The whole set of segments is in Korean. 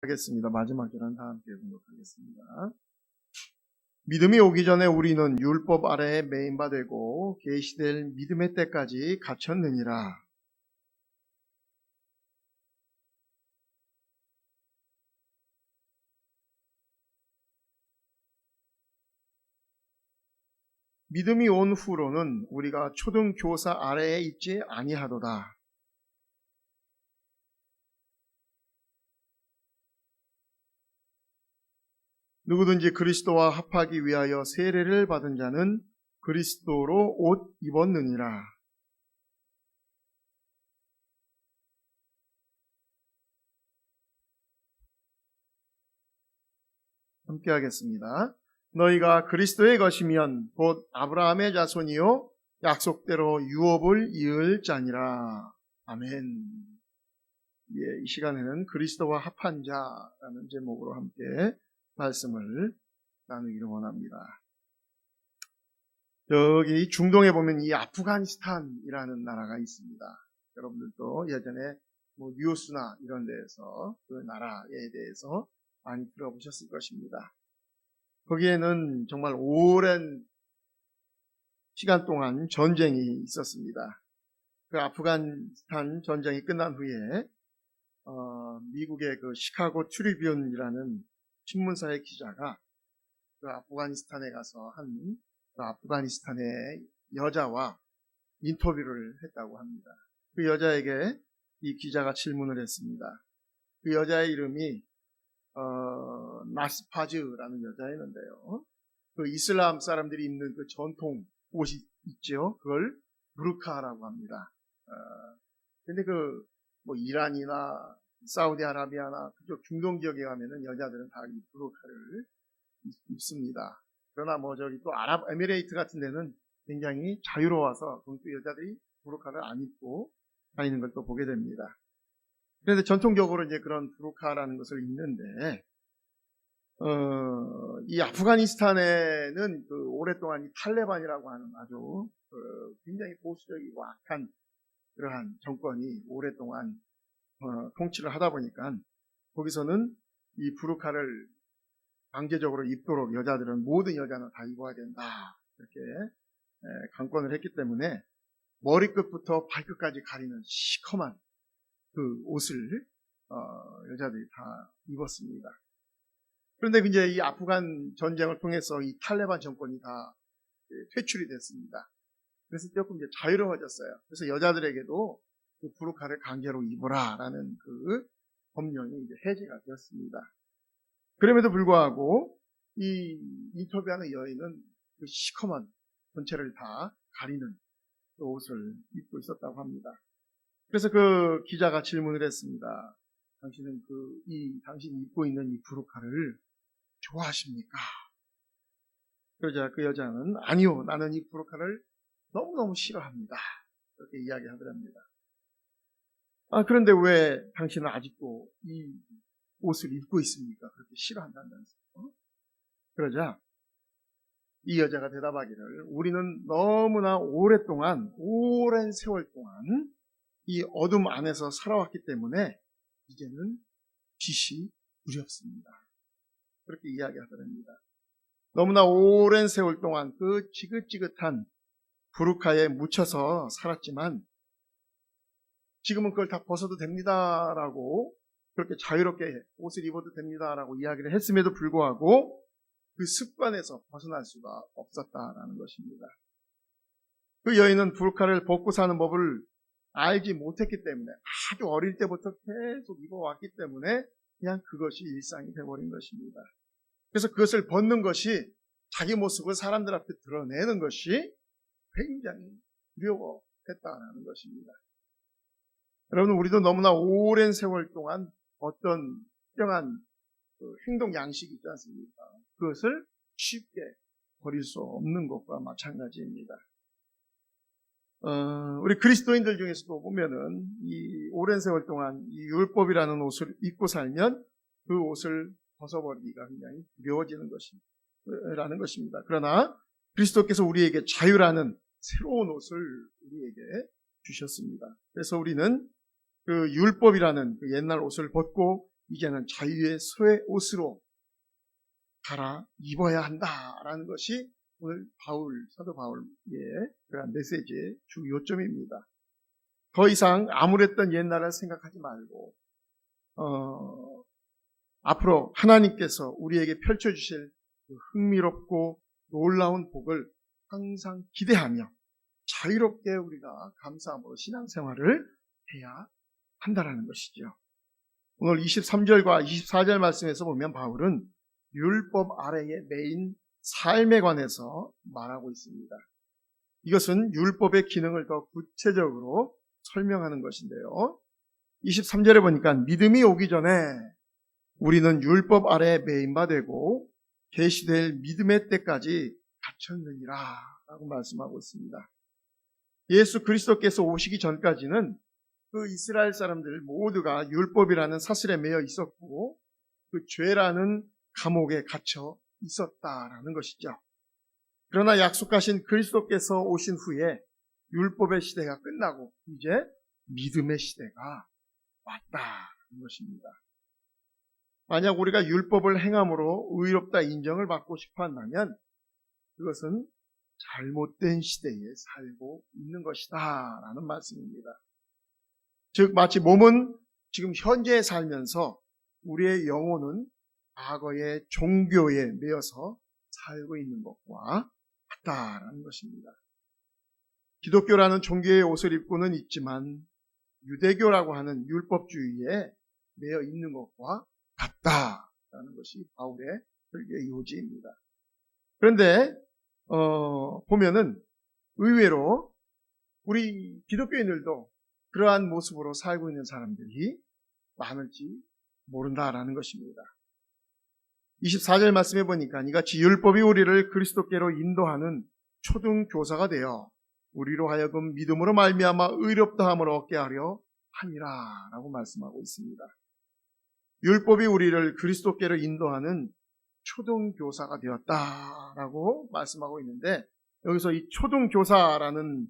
하겠습니다. 마지막 절은 다 함께 공독하겠습니다. 믿음이 오기 전에 우리는 율법 아래에 매인바 되고 계시될 믿음의 때까지 갇혔느니라. 믿음이 온 후로는 우리가 초등교사 아래에 있지 아니하도다. 누구든지 그리스도와 합하기 위하여 세례를 받은 자는 그리스도로 옷 입었느니라. 함께 하겠습니다. 너희가 그리스도의 것이면 곧 아브라함의 자손이요 약속대로 유업을 이을 자니라. 아멘. 이 시간에는 그리스도와 합한 자라는 제목으로 함께 말씀을 나누기를 원합니다. 여기 중동에 보면 이 아프가니스탄이라는 나라가 있습니다. 여러분들도 예전에 뉴스나 이런 데에서 그 나라에 대해서 많이 들어보셨을 것입니다. 거기에는 정말 오랜 시간 동안 전쟁이 있었습니다. 그 아프가니스탄 전쟁이 끝난 후에 미국의 그 시카고 트리뷴이라는 신문사의 기자가 그 아프가니스탄에 가서 그 아프가니스탄의 여자와 인터뷰를 했다고 합니다. 그 여자에게 이 기자가 질문을 했습니다. 그 여자의 이름이 나스파즈라는 여자였는데요. 그 이슬람 사람들이 입는 그 전통 옷이 있죠. 그걸 부르카라고 합니다. 근데 이란이나 사우디아라비아나 그쪽 중동 지역에 가면은 여자들은 다 이 부르카를 입습니다. 그러나 또 아랍에미레이트 같은 데는 굉장히 자유로워서 또 여자들이 부르카를 안 입고 다니는 걸 또 보게 됩니다. 그런데 전통적으로 이제 그런 부르카라는 것을 입는데, 이 아프가니스탄에는 오랫동안 이 탈레반이라고 하는 아주 굉장히 보수적이고 악한 그러한 정권이 오랫동안 통치를 하다 보니까 거기서는 이 부르카를 강제적으로 입도록 모든 여자는 다 입어야 된다. 이렇게 강권을 했기 때문에 머리끝부터 발끝까지 가리는 시커먼 그 옷을 여자들이 다 입었습니다. 그런데 이제 이 아프간 전쟁을 통해서 이 탈레반 정권이 다 퇴출이 됐습니다. 그래서 조금 이제 자유로워졌어요. 그래서 여자들에게도 그 부르카를 강제로 입어라라는 그 법령이 이제 해제가 되었습니다. 그럼에도 불구하고 이 인터뷰하는 여인은 그 시커먼 전체를 다 가리는 그 옷을 입고 있었다고 합니다. 그래서 그 기자가 질문을 했습니다. 당신은 당신이 입고 있는 이 부르카를 좋아하십니까? 그러자 그 여자는 아니요, 나는 이 부르카를 너무너무 싫어합니다. 그렇게 이야기하더랍니다. 그런데 왜 당신은 아직도 이 옷을 입고 있습니까? 그렇게 싫어한다면서. 그러자 이 여자가 대답하기를 우리는 너무나 오랜 세월 동안 이 어둠 안에서 살아왔기 때문에 이제는 빛이 두렵습니다. 그렇게 이야기하더랍니다. 너무나 오랜 세월 동안 그 지긋지긋한 부르카에 묻혀서 살았지만 지금은 그걸 다 벗어도 됩니다라고, 그렇게 자유롭게 옷을 입어도 됩니다라고 이야기를 했음에도 불구하고 그 습관에서 벗어날 수가 없었다라는 것입니다. 그 여인은 부르카를 벗고 사는 법을 알지 못했기 때문에, 아주 어릴 때부터 계속 입어왔기 때문에 그냥 그것이 일상이 되어버린 것입니다. 그래서 그것을 벗는 것이, 자기 모습을 사람들 앞에 드러내는 것이 굉장히 두려워했다는 것입니다. 여러분, 우리도 너무나 오랜 세월 동안 어떤 특정한 행동 양식이 있지 않습니까? 그것을 쉽게 버릴 수 없는 것과 마찬가지입니다. 우리 그리스도인들 중에서도 보면은 이 오랜 세월 동안 이 율법이라는 옷을 입고 살면 그 옷을 벗어버리기가 굉장히 두려워지는 라는 것입니다. 그러나 그리스도께서 우리에게 자유라는 새로운 옷을 우리에게 주셨습니다. 그래서 우리는 그 율법이라는 그 옛날 옷을 벗고 이제는 자유의 새 옷으로 갈아 입어야 한다라는 것이 오늘 사도 바울의 그런 메시지의 주 요점입니다. 더 이상 암울했던 옛날을 생각하지 말고 앞으로 하나님께서 우리에게 펼쳐주실 그 흥미롭고 놀라운 복을 항상 기대하며 자유롭게 우리가 감사함으로 신앙생활을 해야 한다라는 것이죠. 오늘 23절과 24절 말씀에서 보면 바울은 율법 아래에 매인 삶에 관해서 말하고 있습니다. 이것은 율법의 기능을 더 구체적으로 설명하는 것인데요. 23절에 보니까 믿음이 오기 전에 우리는 율법 아래에 매인 바 되고 계시될 믿음의 때까지 갇혔느니라 라고 말씀하고 있습니다. 예수 그리스도께서 오시기 전까지는 그 이스라엘 사람들 모두가 율법이라는 사슬에 매여 있었고 그 죄라는 감옥에 갇혀 있었다라는 것이죠. 그러나 약속하신 그리스도께서 오신 후에 율법의 시대가 끝나고 이제 믿음의 시대가 왔다는 것입니다. 만약 우리가 율법을 행함으로 의롭다 인정을 받고 싶어 한다면 그것은 잘못된 시대에 살고 있는 것이다 라는 말씀입니다. 즉 마치 몸은 지금 현재에 살면서 우리의 영혼은 과거의 종교에 매여서 살고 있는 것과 같다라는 것입니다. 기독교라는 종교의 옷을 입고는 있지만 유대교라고 하는 율법주의에 매여 있는 것과 같다라는 것이 바울의 설교의 요지입니다. 그런데 보면은 의외로 우리 기독교인들도 그러한 모습으로 살고 있는 사람들이 많을지 모른다라는 것입니다. 24절 말씀해 보니까 이같이 율법이 우리를 그리스도께로 인도하는 초등교사가 되어 우리로 하여금 믿음으로 말미암아 의롭다함을 얻게 하려 함이라 라고 말씀하고 있습니다. 율법이 우리를 그리스도께로 인도하는 초등교사가 되었다라고 말씀하고 있는데 여기서 이 초등교사라는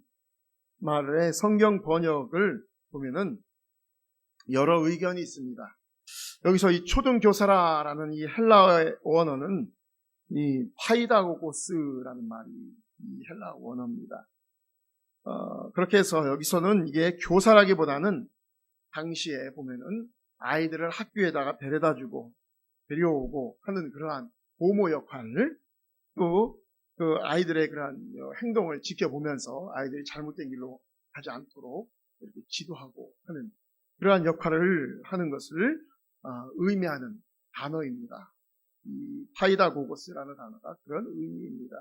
말의 성경 번역을 보면은 여러 의견이 있습니다. 여기서 이 초등교사라는 이 헬라어의 원어는 이 파이다고고스라는 말이 이 헬라 원어입니다. 그렇게 해서 여기서는 이게 교사라기보다는 당시에 보면은 아이들을 학교에다가 데려다주고 데려오고 하는 그러한 보모 역할을 또 그 아이들의 그러한 행동을 지켜보면서 아이들이 잘못된 길로 가지 않도록 이렇게 지도하고 하는 그러한 역할을 하는 것을 의미하는 단어입니다. 이 파이다고고스라는 단어가 그런 의미입니다.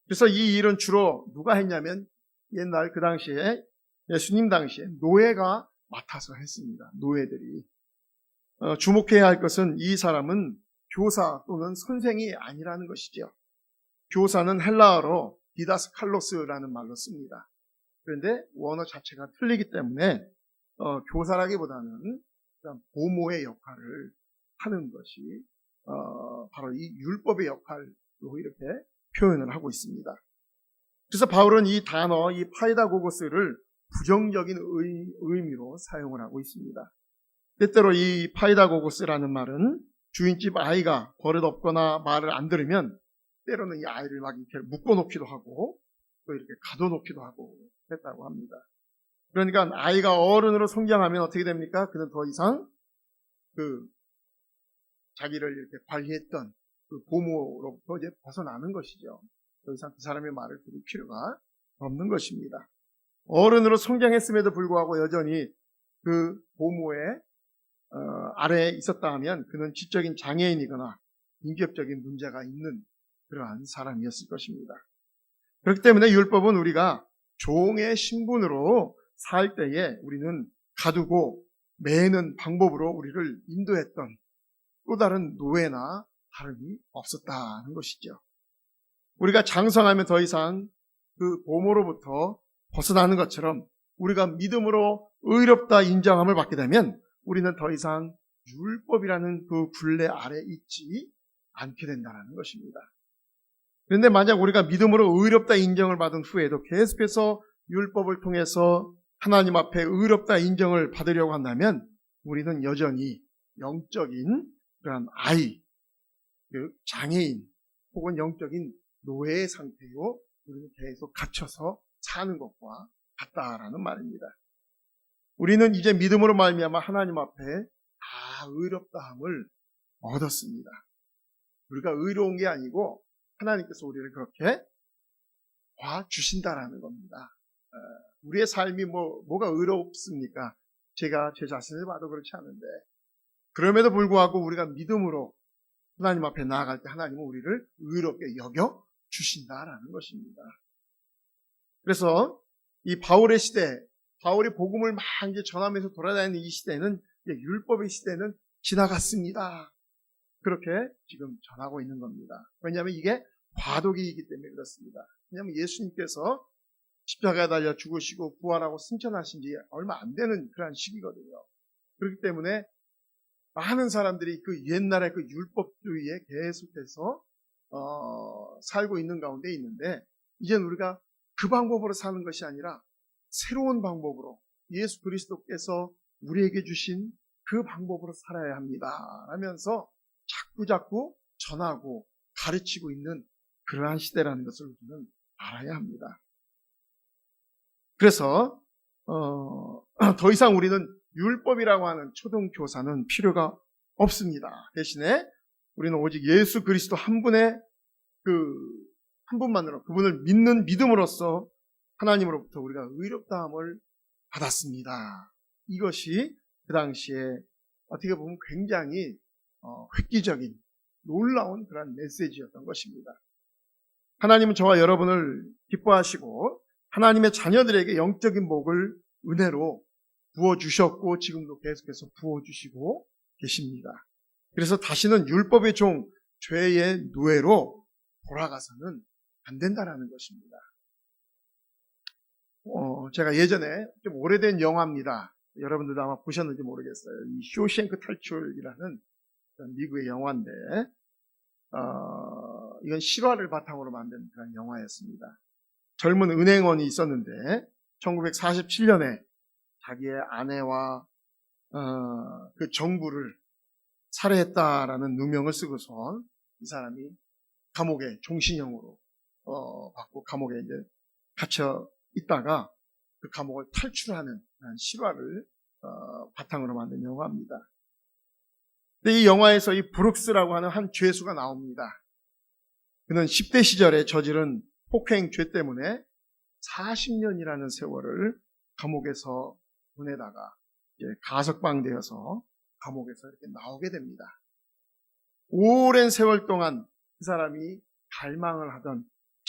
그래서 이 일은 주로 누가 했냐면 옛날 그 당시에 예수님 당시에 노예가 맡아서 했습니다. 노예들이. 주목해야 할 것은 이 사람은 교사 또는 선생이 아니라는 것이죠. 교사는 헬라어로 디다스칼로스라는 말로 씁니다. 그런데 원어 자체가 틀리기 때문에 교사라기보다는 보모의 역할을 하는 것이 바로 이 율법의 역할로 이렇게 표현을 하고 있습니다. 그래서 바울은 이 단어, 이 파이다고고스를 부정적인 의미로 사용을 하고 있습니다. 때때로 이 파이다고고스라는 말은 주인집 아이가 버릇없거나 말을 안 들으면 때로는 이 아이를 막 이렇게 묶어놓기도 하고 또 이렇게 가둬놓기도 하고 했다고 합니다. 그러니까 아이가 어른으로 성장하면 어떻게 됩니까? 그는 더 이상 자기를 이렇게 관리했던 그 보모로부터 이제 벗어나는 것이죠. 더 이상 그 사람의 말을 들을 필요가 없는 것입니다. 어른으로 성장했음에도 불구하고 여전히 그 보모의 아래에 있었다 하면 그는 지적인 장애인이거나 인격적인 문제가 있는 그러한 사람이었을 것입니다. 그렇기 때문에 율법은 우리가 종의 신분으로 살 때에 우리는 가두고 매는 방법으로 우리를 인도했던 또 다른 노예나 다름이 없었다는 것이죠. 우리가 장성하면 더 이상 그 보모로부터 벗어나는 것처럼 우리가 믿음으로 의롭다 인정함을 받게 되면 우리는 더 이상 율법이라는 그 굴레 아래 있지 않게 된다는 것입니다. 그런데 만약 우리가 믿음으로 의롭다 인정을 받은 후에도 계속해서 율법을 통해서 하나님 앞에 의롭다 인정을 받으려고 한다면 우리는 여전히 영적인 그런 아이, 장애인 혹은 영적인 노예 상태로 우리는 계속 갇혀서 사는 것과 같다라는 말입니다. 우리는 이제 믿음으로 말미암아 하나님 앞에 다 의롭다함을 얻었습니다. 우리가 의로운 게 아니고 하나님께서 우리를 그렇게 봐주신다라는 겁니다. 우리의 삶이 뭐가 의롭습니까? 제가 제 자신을 봐도 그렇지 않은데, 그럼에도 불구하고 우리가 믿음으로 하나님 앞에 나아갈 때 하나님은 우리를 의롭게 여겨 주신다라는 것입니다. 그래서 이 바울의 시대, 바울이 복음을 막 이제 전하면서 돌아다니는 이 시대는, 율법의 시대는 지나갔습니다. 그렇게 지금 전하고 있는 겁니다. 왜냐하면 이게 과도기이기 때문에 그렇습니다. 왜냐하면 예수님께서 십자가에 달려 죽으시고 부활하고 승천하신 지 얼마 안 되는 그런 시기거든요. 그렇기 때문에 많은 사람들이 그 옛날의 그 율법주의에 계속해서 살고 있는 가운데 있는데, 이제는 우리가 그 방법으로 사는 것이 아니라 새로운 방법으로 예수 그리스도께서 우리에게 주신 그 방법으로 살아야 합니다 하면서 자꾸자꾸 전하고 가르치고 있는 그러한 시대라는 것을 우리는 알아야 합니다. 그래서 더 이상 우리는 율법이라고 하는 초등교사는 필요가 없습니다. 대신에 우리는 오직 예수 그리스도 한 분의 한 분만으로, 그분을 믿는 믿음으로써 하나님으로부터 우리가 의롭다함을 받았습니다. 이것이 그 당시에 어떻게 보면 굉장히 획기적인 놀라운 그런 메시지였던 것입니다. 하나님은 저와 여러분을 기뻐하시고 하나님의 자녀들에게 영적인 복을 은혜로 부어주셨고 지금도 계속해서 부어주시고 계십니다. 그래서 다시는 율법의 종, 죄의 노예로 돌아가서는 안 된다는 것입니다. 제가 예전에 좀 오래된 영화입니다. 여러분들도 아마 보셨는지 모르겠어요. 이 쇼생크 탈출이라는 미국의 영화인데, 이건 실화를 바탕으로 만든 그런 영화였습니다. 젊은 은행원이 있었는데 1947년에 자기의 아내와 그 정부를 살해했다라는 누명을 쓰고서 이 사람이 감옥에 종신형으로 받고 감옥에 이제 갇혀 있다가 그 감옥을 탈출하는 실화를 바탕으로 만든 영화입니다. 근데 이 영화에서 이 브룩스라고 하는 한 죄수가 나옵니다. 그는 10대 시절에 저지른 폭행죄 때문에 40년이라는 세월을 감옥에서 보내다가 이제 가석방되어서 감옥에서 이렇게 나오게 됩니다. 오랜 세월 동안 그 사람이 갈망을 하던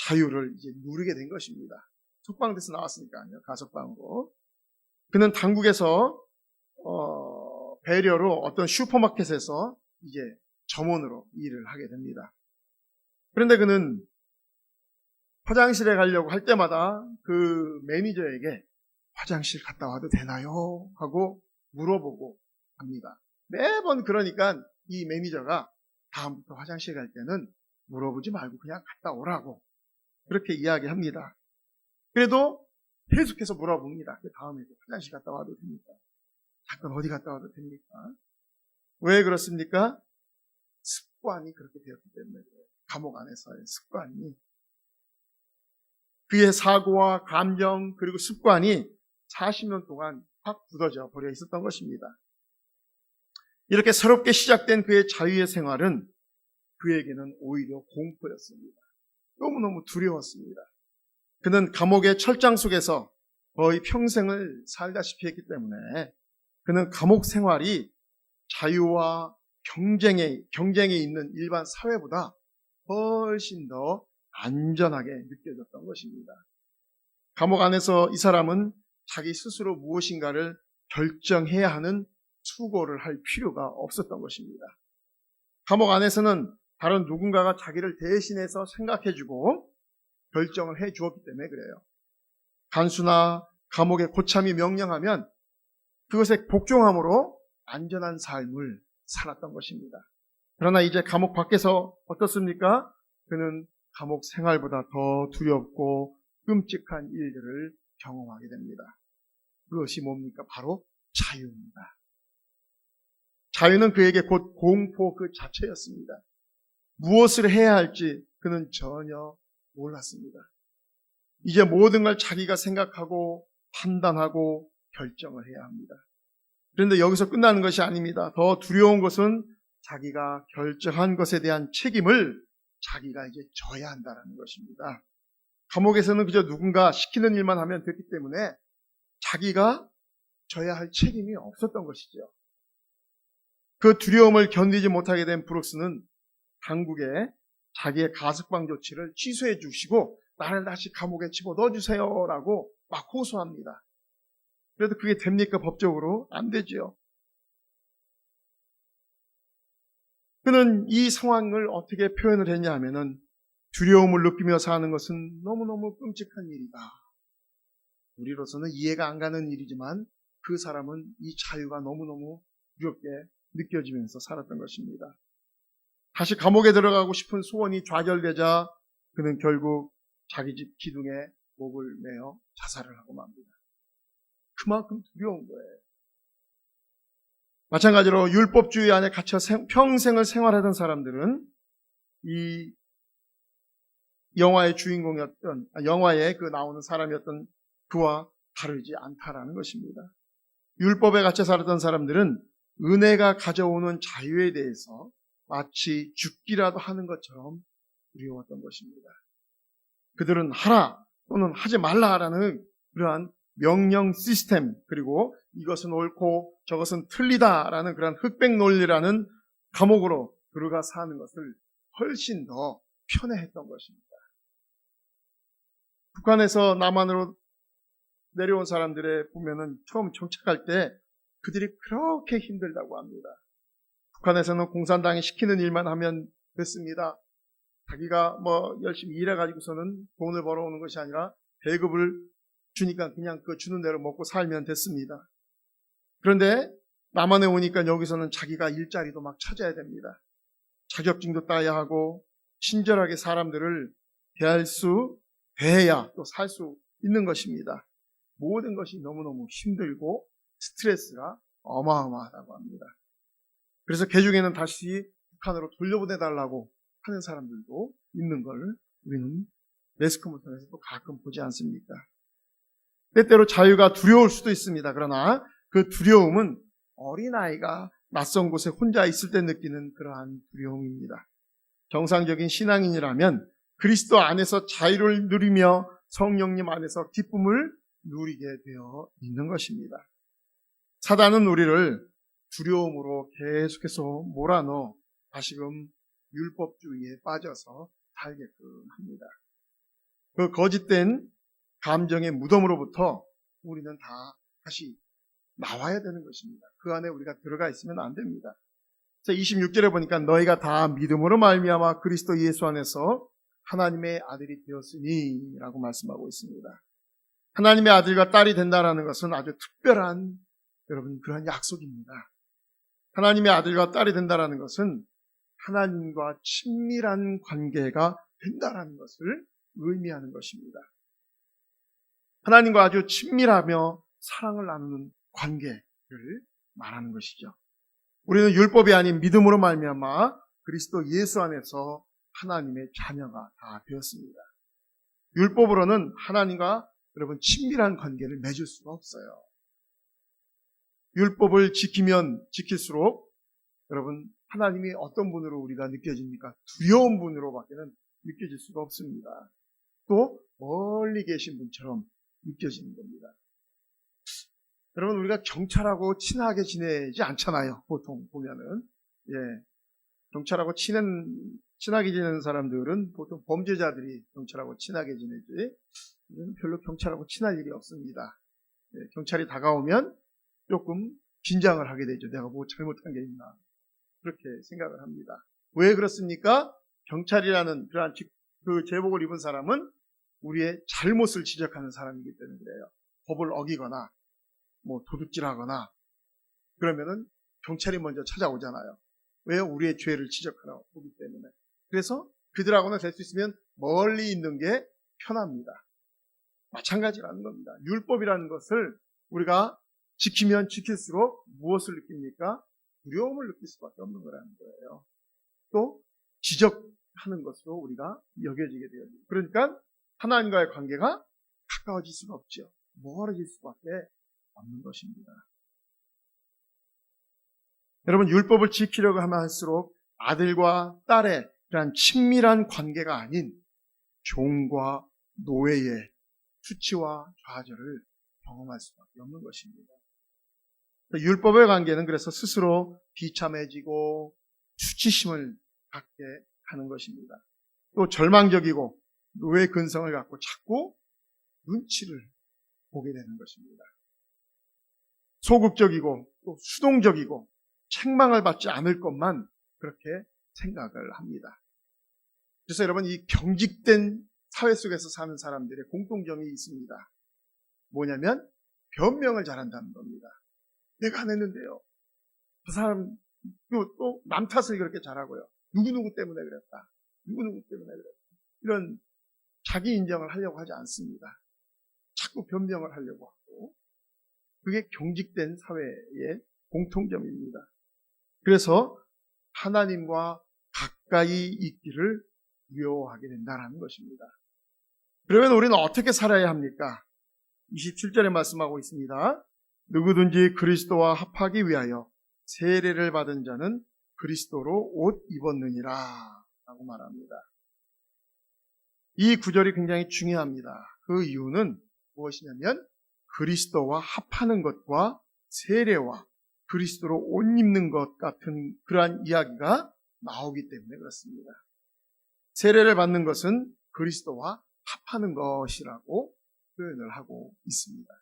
자유를 이제 누리게 된 것입니다. 석방돼서 나왔으니까요, 가석방으로. 그는 당국에서 배려로 어떤 슈퍼마켓에서 이제 점원으로 일을 하게 됩니다. 그런데 그는 화장실에 가려고 할 때마다 그 매니저에게 화장실 갔다 와도 되나요? 하고 물어보고 합니다. 매번 그러니까 이 매니저가 다음부터 화장실 갈 때는 물어보지 말고 그냥 갔다 오라고 그렇게 이야기합니다. 그래도 계속해서 물어봅니다. 그 다음에 화장실 갔다 와도 됩니까? 잠깐 어디 갔다 와도 됩니까? 왜 그렇습니까? 습관이 그렇게 되었기 때문에 그래요. 감옥 안에서의 습관이, 그의 사고와 감정 그리고 습관이 40년 동안 확 굳어져 버려 있었던 것입니다. 이렇게 새롭게 시작된 그의 자유의 생활은 그에게는 오히려 공포였습니다. 너무너무 두려웠습니다. 그는 감옥의 철장 속에서 거의 평생을 살다시피 했기 때문에 그는 감옥 생활이 자유와 경쟁에 있는 일반 사회보다 훨씬 더 안전하게 느껴졌던 것입니다. 감옥 안에서 이 사람은 자기 스스로 무엇인가를 결정해야 하는 수고를 할 필요가 없었던 것입니다. 감옥 안에서는 다른 누군가가 자기를 대신해서 생각해주고 결정을 해주었기 때문에 그래요. 간수나 감옥의 고참이 명령하면 그것에 복종함으로 안전한 삶을 살았던 것입니다. 그러나 이제 감옥 밖에서 어떻습니까? 그는 감옥 생활보다 더 두렵고 끔찍한 일들을 경험하게 됩니다. 그것이 뭡니까? 바로 자유입니다. 자유는 그에게 곧 공포 그 자체였습니다. 무엇을 해야 할지 그는 전혀 몰랐습니다. 이제 모든 걸 자기가 생각하고 판단하고 결정을 해야 합니다. 그런데 여기서 끝나는 것이 아닙니다. 더 두려운 것은 자기가 결정한 것에 대한 책임을 자기가 이제 져야 한다는 것입니다. 감옥에서는 그저 누군가 시키는 일만 하면 됐기 때문에 자기가 져야 할 책임이 없었던 것이죠. 그 두려움을 견디지 못하게 된 브룩스는 당국에 자기의 가석방 조치를 취소해 주시고 나를 다시 감옥에 집어넣어 주세요라고 막 호소합니다. 그래도 그게 됩니까? 법적으로 안 되지요. 그는 이 상황을 어떻게 표현을 했냐 하면은 두려움을 느끼며 사는 것은 너무너무 끔찍한 일이다. 우리로서는 이해가 안 가는 일이지만 그 사람은 이 자유가 너무너무 두렵게 느껴지면서 살았던 것입니다. 다시 감옥에 들어가고 싶은 소원이 좌절되자 그는 결국 자기 집 기둥에 목을 매어 자살을 하고 맙니다. 그만큼 두려운 거예요. 마찬가지로 율법주의 안에 갇혀 평생을 생활하던 사람들은 이 영화의 주인공이었던, 영화에 그 나오는 사람이었던 그와 다르지 않다라는 것입니다. 율법에 갇혀 살았던 사람들은 은혜가 가져오는 자유에 대해서 마치 죽기라도 하는 것처럼 두려웠던 것입니다. 그들은 하라 또는 하지 말라라는 그러한 명령 시스템, 그리고 이것은 옳고 저것은 틀리다라는 그러한 흑백 논리라는 감옥으로 들어가 사는 것을 훨씬 더 편애했던 것입니다. 북한에서 남한으로 내려온 사람들의 보면은 처음 정착할 때 그들이 그렇게 힘들다고 합니다. 북한에서는 공산당이 시키는 일만 하면 됐습니다. 자기가 열심히 일해가지고서는 돈을 벌어오는 것이 아니라 배급을 주니까 그냥 그 주는 대로 먹고 살면 됐습니다. 그런데 남한에 오니까 여기서는 자기가 일자리도 막 찾아야 됩니다. 자격증도 따야 하고 친절하게 사람들을 대해야 또 살 수 있는 것입니다. 모든 것이 너무너무 힘들고 스트레스가 어마어마하다고 합니다. 그래서 개중에는 다시 북한으로 돌려보내달라고 하는 사람들도 있는 걸 우리는 매스컴을 통해서 또 가끔 보지 않습니까? 때때로 자유가 두려울 수도 있습니다. 그러나 그 두려움은 어린아이가 낯선 곳에 혼자 있을 때 느끼는 그러한 두려움입니다. 정상적인 신앙인이라면 그리스도 안에서 자유를 누리며 성령님 안에서 기쁨을 누리게 되어 있는 것입니다. 사단은 우리를 두려움으로 계속해서 몰아넣어 다시금 율법주의에 빠져서 살게끔 합니다. 그 거짓된 감정의 무덤으로부터 우리는 다 다시 나와야 되는 것입니다. 그 안에 우리가 들어가 있으면 안 됩니다. 26절에 보니까 너희가 다 믿음으로 말미암아 그리스도 예수 안에서 하나님의 아들이 되었으니 라고 말씀하고 있습니다. 하나님의 아들과 딸이 된다는 것은 아주 특별한 여러분 그런 약속입니다. 하나님의 아들과 딸이 된다는 것은 하나님과 친밀한 관계가 된다는 것을 의미하는 것입니다. 하나님과 아주 친밀하며 사랑을 나누는 관계를 말하는 것이죠. 우리는 율법이 아닌 믿음으로 말미암아 그리스도 예수 안에서 하나님의 자녀가 다 되었습니다. 율법으로는 하나님과 여러분 친밀한 관계를 맺을 수가 없어요. 율법을 지키면 지킬수록 여러분 하나님이 어떤 분으로 우리가 느껴집니까? 두려운 분으로밖에는 느껴질 수가 없습니다. 또 멀리 계신 분처럼 느껴지는 겁니다. 여러분 우리가 경찰하고 친하게 지내지 않잖아요. 보통 보면은 경찰하고 친하게 지내는 사람들은 보통 범죄자들이 경찰하고 친하게 지내지 우리는 별로 경찰하고 친할 일이 없습니다. 경찰이 다가오면 조금 긴장을 하게 되죠. 내가 뭐 잘못한 게 있나 그렇게 생각을 합니다. 왜 그렇습니까? 경찰이라는 그러한 그 제복을 입은 사람은 우리의 잘못을 지적하는 사람이기 때문에 그래요. 법을 어기거나 도둑질하거나 그러면은 경찰이 먼저 찾아오잖아요. 왜? 우리의 죄를 지적하라고 보기 때문에. 그래서 그들하고는 될 수 있으면 멀리 있는 게 편합니다. 마찬가지라는 겁니다. 율법이라는 것을 우리가 지키면 지킬수록 무엇을 느낍니까? 두려움을 느낄 수밖에 없는 거라는 거예요. 또 지적하는 것으로 우리가 여겨지게 되어요. 그러니까 하나님과의 관계가 가까워질 수가 없죠. 멀어질 수밖에 없는 것입니다. 여러분, 율법을 지키려고 하면 할수록 아들과 딸의 그런 친밀한 관계가 아닌 종과 노예의 수치와 좌절을 경험할 수밖에 없는 것입니다. 율법의 관계는 그래서 스스로 비참해지고 수치심을 갖게 하는 것입니다. 또 절망적이고 노예 근성을 갖고 자꾸 눈치를 보게 되는 것입니다. 소극적이고 또 수동적이고 책망을 받지 않을 것만 그렇게 생각을 합니다. 그래서 여러분, 이 경직된 사회 속에서 사는 사람들의 공통점이 있습니다. 뭐냐면 변명을 잘한다는 겁니다. 내가 안 했는데요. 그 사람 또 남 탓을 그렇게 잘하고요. 누구누구 때문에 그랬다. 누구누구 때문에 그랬다. 이런 자기 인정을 하려고 하지 않습니다. 자꾸 변명을 하려고 하고, 그게 경직된 사회의 공통점입니다. 그래서 하나님과 가까이 있기를 두려워하게 된다는 것입니다. 그러면 우리는 어떻게 살아야 합니까? 27절에 말씀하고 있습니다. 누구든지 그리스도와 합하기 위하여 세례를 받은 자는 그리스도로 옷 입었느니라 라고 말합니다. 이 구절이 굉장히 중요합니다. 그 이유는 무엇이냐면 그리스도와 합하는 것과 세례와 그리스도로 옷 입는 것 같은 그러한 이야기가 나오기 때문에 그렇습니다. 세례를 받는 것은 그리스도와 합하는 것이라고 표현을 하고 있습니다.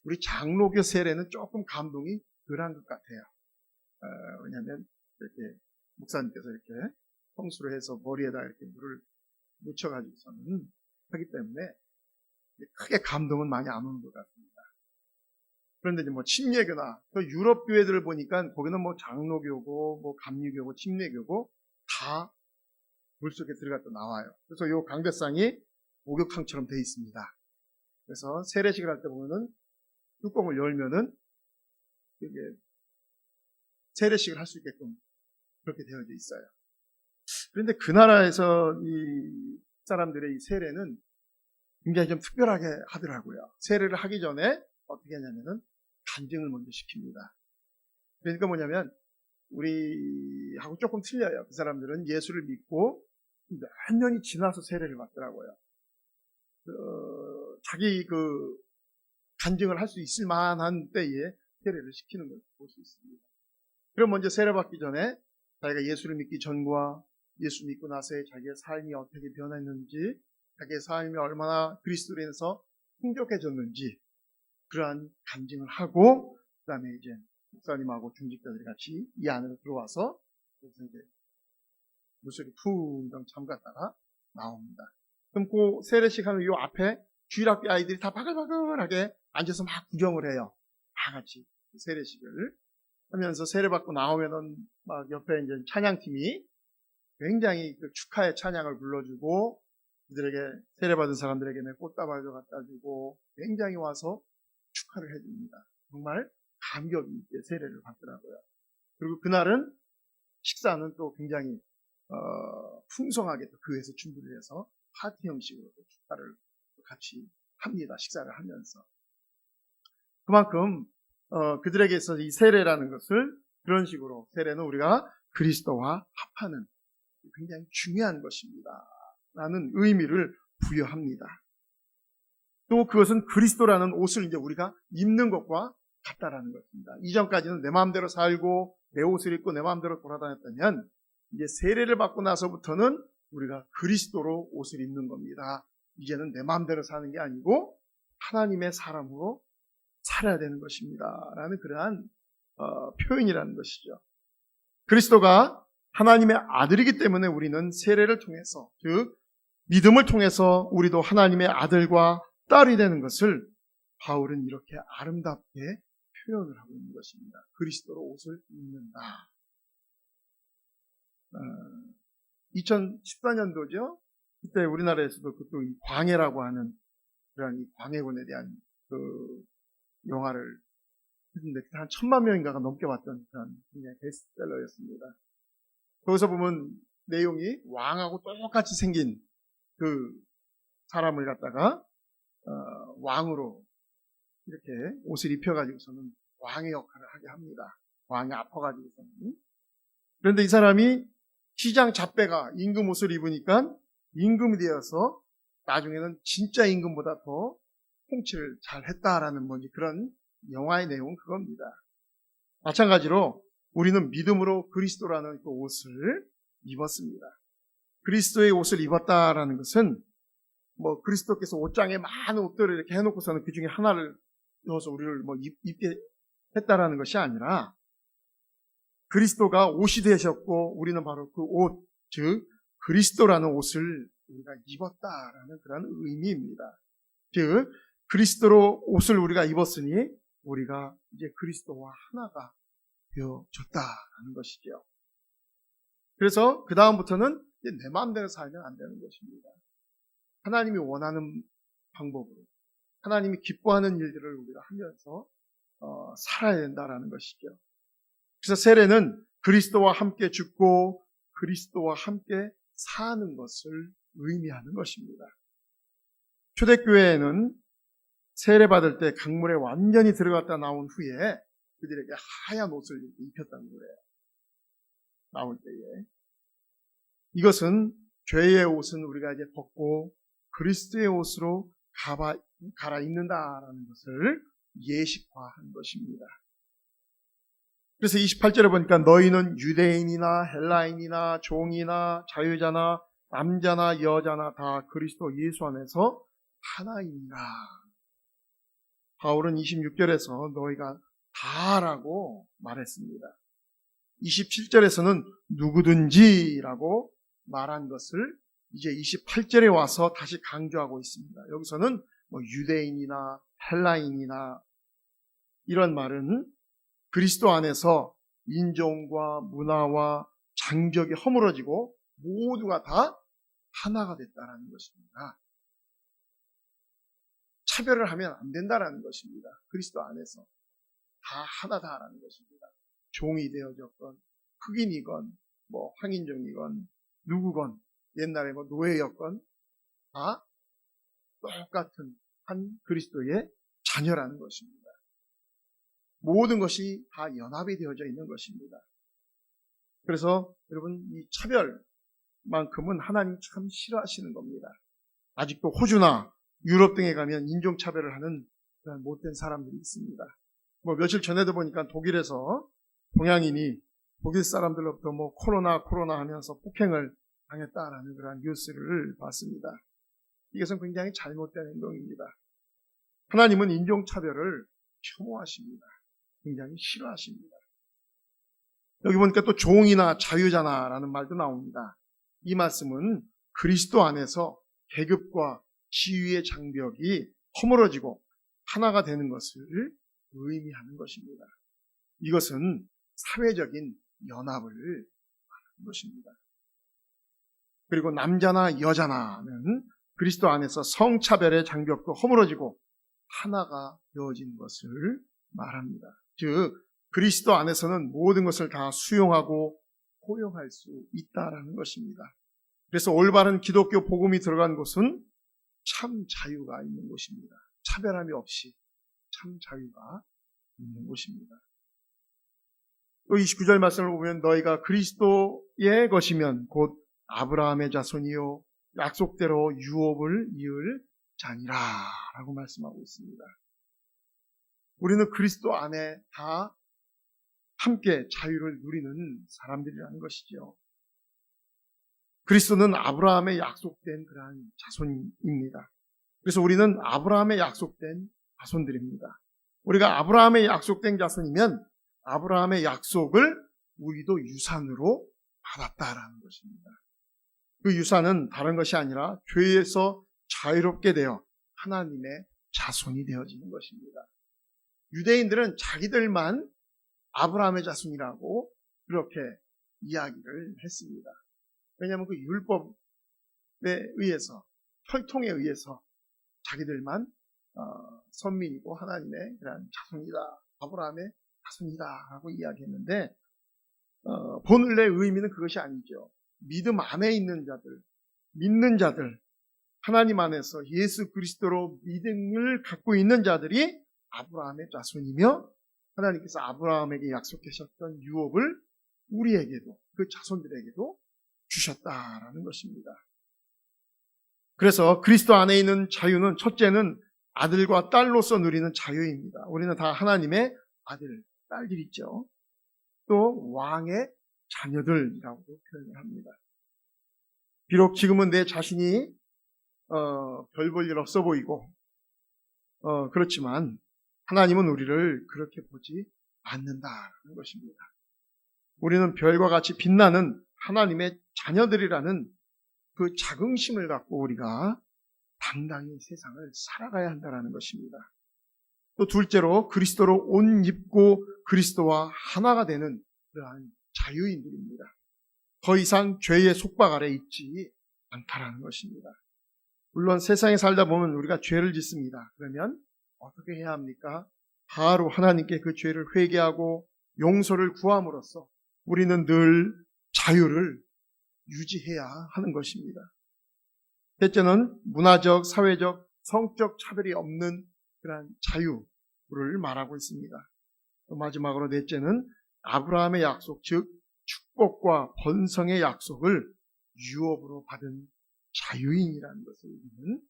우리 장로교 세례는 조금 감동이 덜한 것 같아요. 왜냐하면 이렇게 목사님께서 이렇게 홍수로 해서 머리에다 이렇게 물을 묻혀가지고서는 하기 때문에 크게 감동은 많이 안 오는 것 같습니다. 그런데 이제 뭐 침례교나 또 유럽 교회들을 보니까 거기는 뭐 장로교고 뭐 감리교고 침례교고 다 물속에 들어갔다 나와요. 그래서 이 강대상이 목욕탕처럼 되어 있습니다. 그래서 세례식을 할 때 보면은 뚜껑을 열면은 이게 세례식을 할 수 있게끔 그렇게 되어져 있어요. 그런데 그 나라에서 이 사람들의 이 세례는 굉장히 좀 특별하게 하더라고요. 세례를 하기 전에 어떻게 하냐면은 간증을 먼저 시킵니다. 그러니까 뭐냐면 우리하고 조금 틀려요. 그 사람들은 예수를 믿고 몇 년이 지나서 세례를 받더라고요. 자기 간증을 할 수 있을 만한 때에 세례를 시키는 걸 볼 수 있습니다. 그럼 먼저 세례 받기 전에 자기가 예수를 믿기 전과 예수 믿고 나서의 자기의 삶이 어떻게 변했는지, 자기의 삶이 얼마나 그리스도로 인해서 풍족해졌는지 그러한 간증을 하고, 그 다음에 이제 목사님하고 중직자들이 같이 이 안으로 들어와서 그래서 이제 물속에 푹 잠갔다가 나옵니다. 그럼 그 세례식 하는 요 앞에 주일학교 아이들이 다 바글바글하게 앉아서 막 구경을 해요. 다 같이 세례식을 하면서 세례받고 나오면은 막 옆에 이제 찬양팀이 굉장히 그 축하의 찬양을 불러주고, 그들에게 세례받은 사람들에게는 꽃다발도 갖다 주고 굉장히 와서 축하를 해줍니다. 정말 감격 있게 세례를 받더라고요. 그리고 그날은 식사는 또 굉장히 풍성하게 또 교회에서 준비를 해서 파티 형식으로 축하를 같이 합니다. 식사를 하면서. 그만큼 그들에게 있어서 이 세례라는 것을 그런 식으로, 세례는 우리가 그리스도와 합하는 굉장히 중요한 것입니다 라는 의미를 부여합니다. 또 그것은 그리스도라는 옷을 이제 우리가 입는 것과 같다라는 것입니다. 이전까지는 내 마음대로 살고 내 옷을 입고 내 마음대로 돌아다녔다면, 이제 세례를 받고 나서부터는 우리가 그리스도로 옷을 입는 겁니다. 이제는 내 마음대로 사는 게 아니고 하나님의 사람으로 살아야 되는 것입니다 라는 그러한 표현이라는 것이죠. 그리스도가 하나님의 아들이기 때문에 우리는 세례를 통해서, 즉 믿음을 통해서 우리도 하나님의 아들과 딸이 되는 것을 바울은 이렇게 아름답게 표현을 하고 있는 것입니다. 그리스도로 옷을 입는다. 2014년도죠. 그때 우리나라에서도 또 이 광해라고 하는 그런 이 광해군에 대한 그 영화를 근데 한 1000만 명인가가 넘게 봤던 그런 굉장히 베스트셀러였습니다. 거기서 보면 내용이 왕하고 똑같이 생긴 그 사람을 갖다가 왕으로 이렇게 옷을 입혀가지고서는 왕의 역할을 하게 합니다. 왕이 아파가지고서는. 그런데 이 사람이 시장 잡배가 임금 옷을 입으니까 임금이 되어서 나중에는 진짜 임금보다 더 통치를 잘 했다라는 그런 영화의 내용은 그겁니다. 마찬가지로 우리는 믿음으로 그리스도라는 그 옷을 입었습니다. 그리스도의 옷을 입었다라는 것은 그리스도께서 옷장에 많은 옷들을 이렇게 해놓고서는 그 중에 하나를 넣어서 우리를 입게 했다라는 것이 아니라 그리스도가 옷이 되셨고 우리는 바로 그 옷, 즉 그리스도라는 옷을 우리가 입었다라는 그런 의미입니다. 즉 그리스도로 옷을 우리가 입었으니 우리가 이제 그리스도와 하나가 되어졌다라는 것이죠. 그래서 그 다음부터는 내 마음대로 살면 안 되는 것입니다. 하나님이 원하는 방법으로 하나님이 기뻐하는 일들을 우리가 하면서 살아야 된다라는 것이죠. 그래서 세례는 그리스도와 함께 죽고 그리스도와 함께 사는 것을 의미하는 것입니다. 초대교회에는 세례받을 때 강물에 완전히 들어갔다 나온 후에 그들에게 하얀 옷을 입혔다는 거예요. 나올 때에. 이것은 죄의 옷은 우리가 이제 벗고 그리스도의 옷으로 갈아입는다라는 것을 예식화한 것입니다. 그래서 28절에 보니까 너희는 유대인이나 헬라인이나 종이나 자유자나 남자나 여자나 다 그리스도 예수 안에서 하나이니라. 바울은 26절에서 너희가 다라고 말했습니다. 27절에서는 누구든지라고 말한 것을 이제 28절에 와서 다시 강조하고 있습니다. 여기서는 유대인이나 헬라인이나 이런 말은 그리스도 안에서 인종과 문화와 장벽이 허물어지고 모두가 다 하나가 됐다는 것입니다. 차별을 하면 안 된다는 것입니다. 그리스도 안에서 다 하나다라는 것입니다. 종이 되어졌건 흑인이건 황인종이건 누구건 옛날에 노예였건 다 똑같은 한 그리스도의 자녀라는 것입니다. 모든 것이 다 연합이 되어져 있는 것입니다. 그래서 여러분 이 차별만큼은 하나님 참 싫어하시는 겁니다. 아직도 호주나 유럽 등에 가면 인종차별을 하는 그런 못된 사람들이 있습니다. 며칠 전에도 보니까 독일에서 동양인이 독일 사람들로부터 코로나 하면서 폭행을 당했다라는 그런 뉴스를 봤습니다. 이것은 굉장히 잘못된 행동입니다. 하나님은 인종차별을 혐오하십니다. 굉장히 싫어하십니다. 여기 보니까 또 종이나 자유자나라는 말도 나옵니다. 이 말씀은 그리스도 안에서 계급과 지위의 장벽이 허물어지고 하나가 되는 것을 의미하는 것입니다. 이것은 사회적인 연합을 말하는 것입니다. 그리고 남자나 여자나는 그리스도 안에서 성차별의 장벽도 허물어지고 하나가 되어진 것을 말합니다. 즉 그리스도 안에서는 모든 것을 다 수용하고 포용할 수 있다라는 것입니다. 그래서 올바른 기독교 복음이 들어간 곳은 참 자유가 있는 곳입니다. 차별함이 없이 참 자유가 있는 곳입니다. 또 29절 말씀을 보면 너희가 그리스도의 것이면 곧 아브라함의 자손이요 약속대로 유업을 이을 자니라 라고 말씀하고 있습니다. 우리는 그리스도 안에 다 함께 자유를 누리는 사람들이라는 것이죠. 그리스도는 아브라함의 약속된 그러한 자손입니다. 그래서 우리는 아브라함의 약속된 자손들입니다. 우리가 아브라함의 약속된 자손이면 아브라함의 약속을 우리도 유산으로 받았다라는 것입니다. 그 유산은 다른 것이 아니라 죄에서 자유롭게 되어 하나님의 자손이 되어지는 것입니다. 유대인들은 자기들만 아브라함의 자손이라고 그렇게 이야기를 했습니다. 왜냐하면 그 율법에 의해서, 혈통에 의해서 자기들만 선민이고 하나님의 그런 자손이다 아브라함의 자손이다라고 이야기했는데 본래의 의미는 그것이 아니죠. 믿음 안에 있는 자들, 믿는 자들, 하나님 안에서 예수 그리스도로 믿음을 갖고 있는 자들이 아브라함의 자손이며 하나님께서 아브라함에게 약속하셨던 유업을 우리에게도 그 자손들에게도 주셨다라는 것입니다. 그래서 그리스도 안에 있는 자유는 첫째는 아들과 딸로서 누리는 자유입니다. 우리는 다 하나님의 아들, 딸들이죠. 또 왕의 자녀들이라고도 표현을 합니다. 비록 지금은 내 자신이 별 볼 일 없어 보이고 그렇지만 하나님은 우리를 그렇게 보지 않는다는 것입니다. 우리는 별과 같이 빛나는 하나님의 자녀들이라는 그 자긍심을 갖고 우리가 당당히 세상을 살아가야 한다는 것입니다. 또 둘째로 그리스도로 옷 입고 그리스도와 하나가 되는 그러한 자유인들입니다. 더 이상 죄의 속박 아래 있지 않다라는 것입니다. 물론 세상에 살다 보면 우리가 죄를 짓습니다. 그러면 어떻게 해야 합니까? 바로 하나님께 그 죄를 회개하고 용서를 구함으로써 우리는 늘 자유를 유지해야 하는 것입니다. 셋째는 문화적, 사회적, 성적 차별이 없는 그러한 자유를 말하고 있습니다. 또 마지막으로 넷째는 아브라함의 약속, 즉 축복과 번성의 약속을 유업으로 받은 자유인이라는 것을 우리는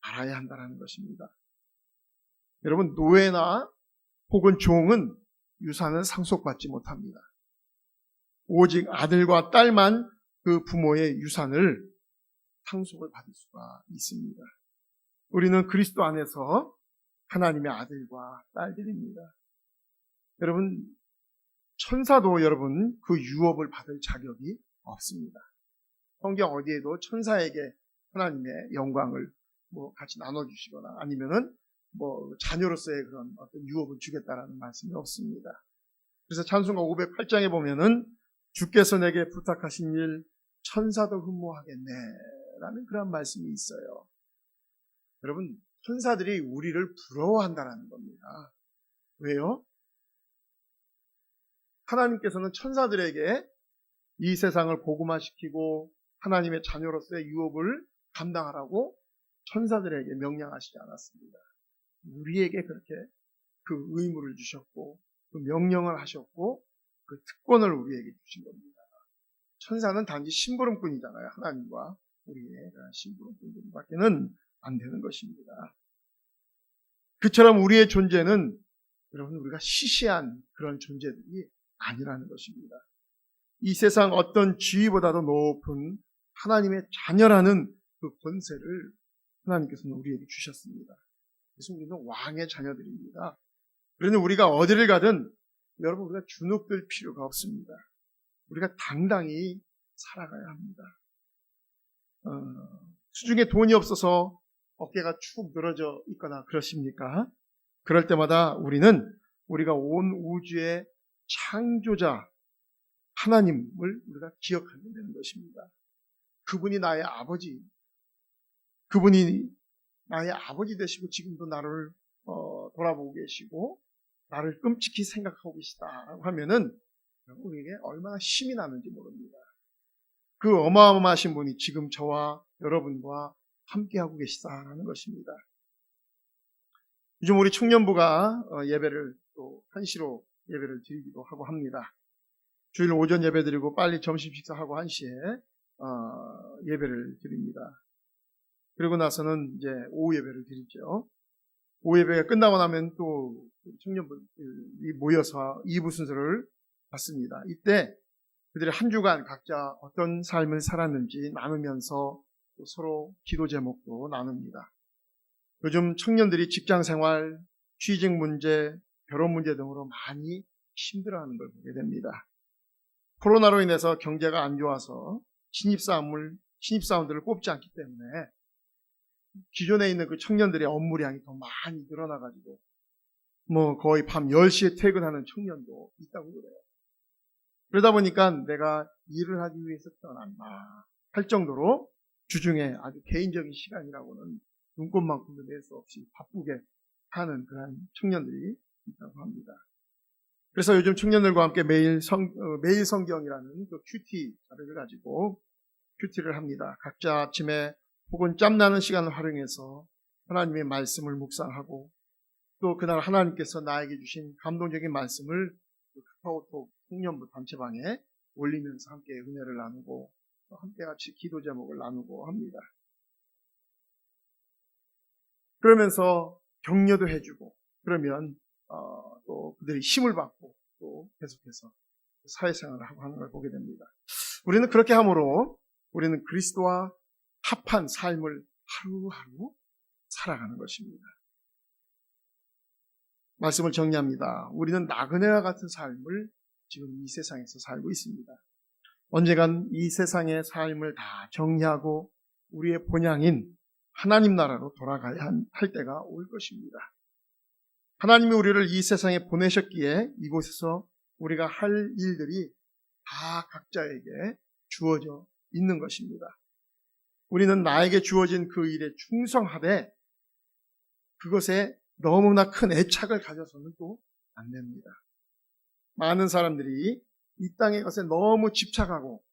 알아야 한다는 것입니다. 여러분, 노예나 혹은 종은 유산을 상속받지 못합니다. 오직 아들과 딸만 그 부모의 유산을 상속을 받을 수가 있습니다. 우리는 그리스도 안에서 하나님의 아들과 딸들입니다. 여러분, 천사도 여러분 그 유업을 받을 자격이 없습니다. 성경 어디에도 천사에게 하나님의 영광을 같이 나눠주시거나 아니면은 자녀로서의 그런 어떤 유업을 주겠다라는 말씀이 없습니다. 그래서 찬송가 508장에 보면은 주께서 내게 부탁하신 일 천사도 흠모하겠네 라는 그런 말씀이 있어요. 여러분, 천사들이 우리를 부러워한다는 겁니다. 왜요? 하나님께서는 천사들에게 이 세상을 복음화시키고 하나님의 자녀로서의 유업을 감당하라고 천사들에게 명령하시지 않았습니다. 우리에게 그렇게 그 의무를 주셨고 그 명령을 하셨고 그 특권을 우리에게 주신 겁니다. 천사는 단지 심부름꾼이잖아요. 하나님과 우리의 심부름꾼들밖에는 안 되는 것입니다. 그처럼 우리의 존재는 여러분 우리가 시시한 그런 존재들이 아니라는 것입니다. 이 세상 어떤 지위보다도 높은 하나님의 자녀라는 그 권세를 하나님께서는 우리에게 주셨습니다. 그래서 우리는 왕의 자녀들입니다. 그러니 우리가 어디를 가든 여러분 우리가 주눅들 필요가 없습니다. 우리가 당당히 살아가야 합니다. 수중에 돈이 없어서 어깨가 축 늘어져 있거나 그러십니까? 그럴 때마다 우리는 우리가 온 우주의 창조자 하나님을 우리가 기억하게 되는 것입니다. 그분이 나의 아버지, 그분이 나의 아버지 되시고 지금도 나를 돌아보고 계시고 나를 끔찍히 생각하고 계시다라고 하면은 우리에게 얼마나 힘이 나는지 모릅니다. 그 어마어마하신 분이 지금 저와 여러분과 함께하고 계시다라는 것입니다. 요즘 우리 청년부가 예배를 또 1시로 예배를 드리기도 하고 합니다. 주일 오전 예배 드리고 빨리 점심 식사하고 1시에 예배를 드립니다. 그리고 나서는 이제 오후 예배를 드리죠. 오후 예배가 끝나고 나면 또 청년분들이 모여서 2부 순서를 받습니다. 이때 그들이 한 주간 각자 어떤 삶을 살았는지 나누면서 또 서로 기도 제목도 나눕니다. 요즘 청년들이 직장 생활, 취직 문제, 결혼 문제 등으로 많이 힘들어하는 걸 보게 됩니다. 코로나로 인해서 경제가 안 좋아서 신입사원들을 뽑지 않기 때문에 기존에 있는 그 청년들의 업무량이 더 많이 늘어나가지고 거의 밤 10시에 퇴근하는 청년도 있다고 그래요. 그러다 보니까 내가 일을 하기 위해서 떠났나 할 정도로 주중에 아주 개인적인 시간이라고는 눈꼽만큼도 낼 수 없이 바쁘게 하는 그런 청년들이 있다고 합니다. 그래서 요즘 청년들과 함께 매일 성경이라는 그 큐티 자료를 가지고 큐티를 합니다. 각자 아침에 혹은 짬나는 시간을 활용해서 하나님의 말씀을 묵상하고 또 그날 하나님께서 나에게 주신 감동적인 말씀을 카카오톡 청년부 단체방에 올리면서 함께 은혜를 나누고 함께 같이 기도 제목을 나누고 합니다. 그러면서 격려도 해주고 그러면 또 그들이 힘을 받고 또 계속해서 사회생활을 하고 하는 걸 보게 됩니다. 우리는 그렇게 함으로 우리는 그리스도와 합한 삶을 하루하루 살아가는 것입니다. 말씀을 정리합니다. 우리는 나그네와 같은 삶을 지금 이 세상에서 살고 있습니다. 언젠간 이 세상의 삶을 다 정리하고 우리의 본향인 하나님 나라로 돌아가야 할 때가 올 것입니다. 하나님이 우리를 이 세상에 보내셨기에 이곳에서 우리가 할 일들이 다 각자에게 주어져 있는 것입니다. 우리는 나에게 주어진 그 일에 충성하되 그것에 너무나 큰 애착을 가져서는 또 안 됩니다. 많은 사람들이 이 땅의 것에 너무 집착하고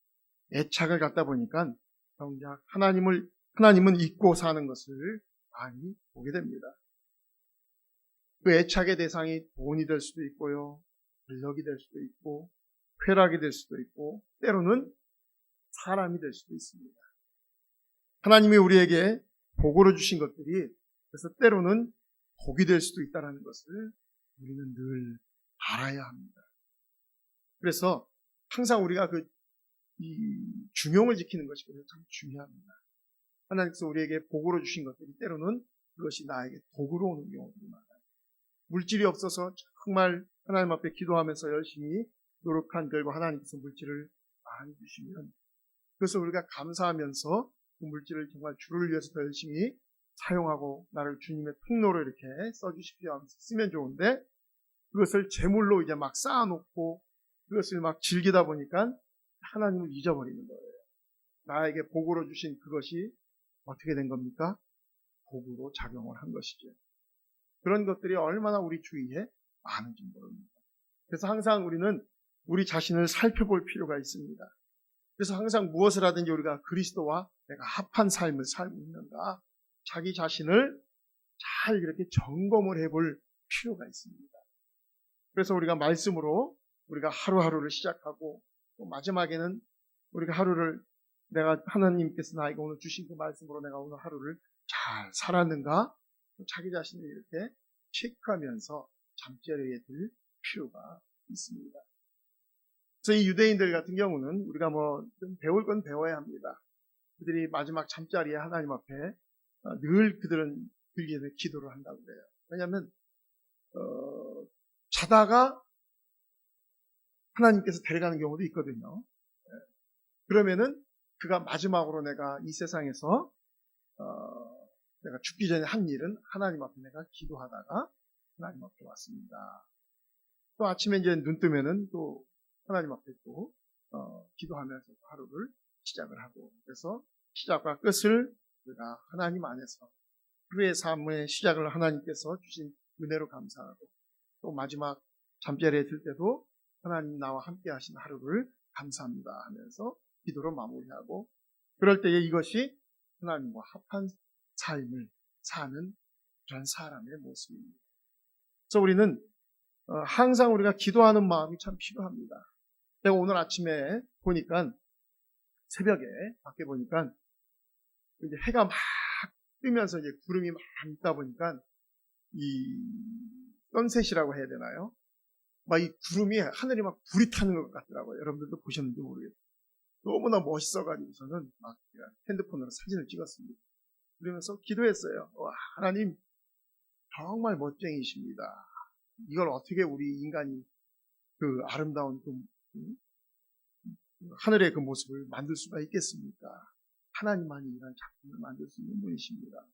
애착을 갖다 보니까 정작 하나님은 잊고 사는 것을 많이 보게 됩니다. 그 애착의 대상이 돈이 될 수도 있고요, 권력이 될 수도 있고, 쾌락이 될 수도 있고, 때로는 사람이 될 수도 있습니다. 하나님이 우리에게 복으로 주신 것들이 그래서 때로는 복이 될 수도 있다는 것을 우리는 늘 알아야 합니다. 그래서 항상 우리가 이 중용을 지키는 것이 참 중요합니다. 하나님께서 우리에게 복으로 주신 것들이 때로는 그것이 나에게 복으로 오는 경우들이 많아요. 물질이 없어서 정말 하나님 앞에 기도하면서 열심히 노력한 결과 하나님께서 물질을 많이 주시면 그것을 우리가 감사하면서 그 물질을 정말 주를 위해서 더 열심히 사용하고 나를 주님의 통로로 이렇게 써주십시오 하면서 쓰면 좋은데 그것을 재물로 이제 막 쌓아놓고 그것을 막 즐기다 보니까 하나님을 잊어버리는 거예요. 나에게 복으로 주신 그것이 어떻게 된 겁니까? 복으로 작용을 한 것이죠. 그런 것들이 얼마나 우리 주위에 많은지 모릅니다. 그래서 항상 우리는 우리 자신을 살펴볼 필요가 있습니다. 그래서 항상 무엇을 하든지 우리가 그리스도와 내가 합한 삶을 살고 있는가 자기 자신을 잘 이렇게 점검을 해볼 필요가 있습니다. 그래서 우리가 말씀으로 우리가 하루하루를 시작하고 또 마지막에는 우리가 하루를 내가 하나님께서 나에게 오늘 주신 그 말씀으로 내가 오늘 하루를 잘 살았는가 자기 자신을 이렇게 체크하면서 잠자리에 들 필요가 있습니다. 그래서 이 유대인들 같은 경우는 우리가 좀 배울 건 배워야 합니다. 그들이 마지막 잠자리에 하나님 앞에 늘 그들은 들기는 기도를 한다고 그래요. 왜냐하면 자다가 하나님께서 데려가는 경우도 있거든요. 그러면은 그가 마지막으로 내가 이 세상에서 내가 죽기 전에 한 일은 하나님 앞에 내가 기도하다가 하나님 앞에 왔습니다. 또 아침에 이제 눈 뜨면은 또 하나님 앞에 또 기도하면서 하루를 시작을 하고 그래서 시작과 끝을 우리가 하나님 안에서 그의 삶의 시작을 하나님께서 주신 은혜로 감사하고 또 마지막 잠자리에 들 때도 하나님 나와 함께 하신 하루를 감사합니다 하면서 기도로 마무리하고 그럴 때에 이것이 하나님과 합한 삶을 사는 그런 사람의 모습입니다. 그래서 우리는 항상 우리가 기도하는 마음이 참 필요합니다. 제가 오늘 아침에 보니까 새벽에 밖에 보니까 이제 해가 막 뜨면서 이제 구름이 막 있다 보니까 이 선셋이라고 해야 되나요? 막 이 구름이 하늘이 막 불이 타는 것 같더라고요. 여러분들도 보셨는지 모르겠어요. 너무나 멋있어가지고서는 막 핸드폰으로 사진을 찍었습니다. 그러면서 기도했어요. 와, 하나님 정말 멋쟁이십니다. 이걸 어떻게 우리 인간이 그 아름다운 하늘의 그 모습을 만들 수가 있겠습니까? 하나님만이 이런 작품을 만들 수 있는 분이십니다.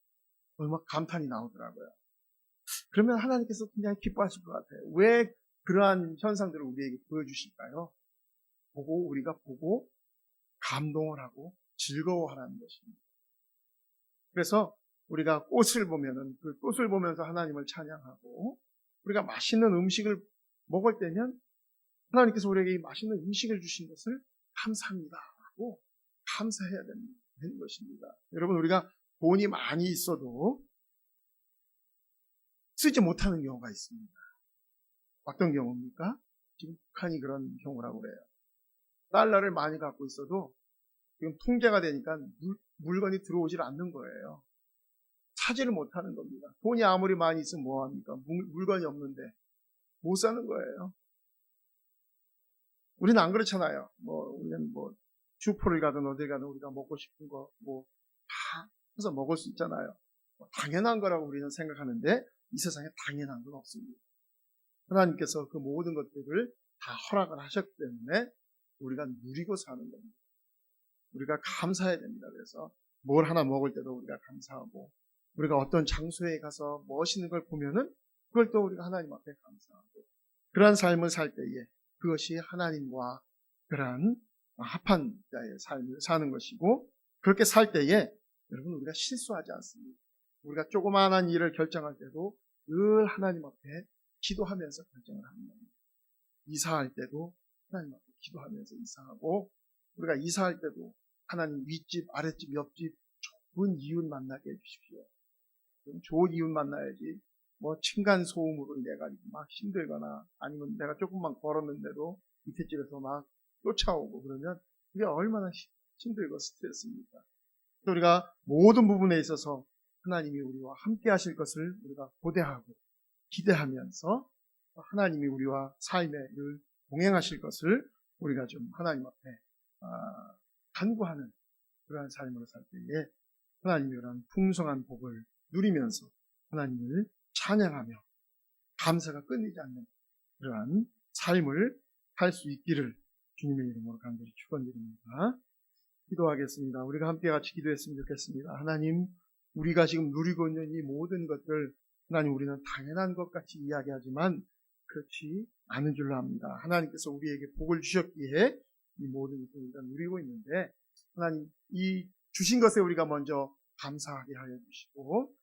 얼마 감탄이 나오더라고요. 그러면 하나님께서 굉장히 기뻐하실 것 같아요. 왜 그러한 현상들을 우리에게 보여주실까요? 우리가 보고 감동을 하고 즐거워하라는 것입니다. 그래서 우리가 꽃을 보면은 그 꽃을 보면서 하나님을 찬양하고 우리가 맛있는 음식을 먹을 때면 하나님께서 우리에게 이 맛있는 음식을 주신 것을 감사합니다 하고 감사해야 되는 것입니다. 여러분, 우리가 돈이 많이 있어도 쓰지 못하는 경우가 있습니다. 어떤 경우입니까? 지금 북한이 그런 경우라고 그래요. 달러를 많이 갖고 있어도 지금 통제가 되니까 물건이 들어오질 않는 거예요. 차지를 못하는 겁니다. 돈이 아무리 많이 있으면 뭐합니까? 물건이 없는데 못 사는 거예요. 우리는 안 그렇잖아요. 우리는 슈퍼를 가든 어딜 가든 우리가 먹고 싶은 거 다 해서 먹을 수 있잖아요. 당연한 거라고 우리는 생각하는데 이 세상에 당연한 건 없습니다. 하나님께서 그 모든 것들을 다 허락을 하셨기 때문에 우리가 누리고 사는 겁니다. 우리가 감사해야 됩니다. 그래서 뭘 하나 먹을 때도 우리가 감사하고, 우리가 어떤 장소에 가서 멋있는 걸 보면은 그걸 또 우리가 하나님 앞에 감사하고, 그러한 삶을 살 때에 그것이 하나님과 그러한 합한 자의 삶을 사는 것이고, 그렇게 살 때에 여러분 우리가 실수하지 않습니다. 우리가 조그마한 일을 결정할 때도 늘 하나님 앞에 기도하면서 결정을 합니다. 이사할 때도 하나님 앞에 기도하면서 이사하고, 우리가 이사할 때도 하나님 윗집, 아랫집, 옆집 좋은 이웃 만나게 해주십시오. 좋은 이웃 만나야지 층간 소음으로 내가 막 힘들거나 아니면 내가 조금만 걸었는데도 밑에 집에서 막 쫓아오고 그러면 그게 얼마나 힘들고 스트레스입니까? 우리가 모든 부분에 있어서 하나님이 우리와 함께 하실 것을 우리가 고대하고 기대하면서 하나님이 우리와 삶에 늘 동행하실 것을 우리가 좀 하나님 앞에 간구하는 그러한 삶으로 살 때에 하나님의 그런 풍성한 복을 누리면서 하나님을 찬양하며 감사가 끊이지 않는 그러한 삶을 살 수 있기를 주님의 이름으로 간절히 축원드립니다. 기도하겠습니다. 우리가 함께 같이 기도했으면 좋겠습니다. 하나님, 우리가 지금 누리고 있는 이 모든 것들, 하나님, 우리는 당연한 것 같이 이야기하지만 그렇지 않은 줄로 압니다. 하나님께서 우리에게 복을 주셨기에 이 모든 것을 우리가 누리고 있는데, 하나님, 이 주신 것에 우리가 먼저 감사하게 하여 주시고,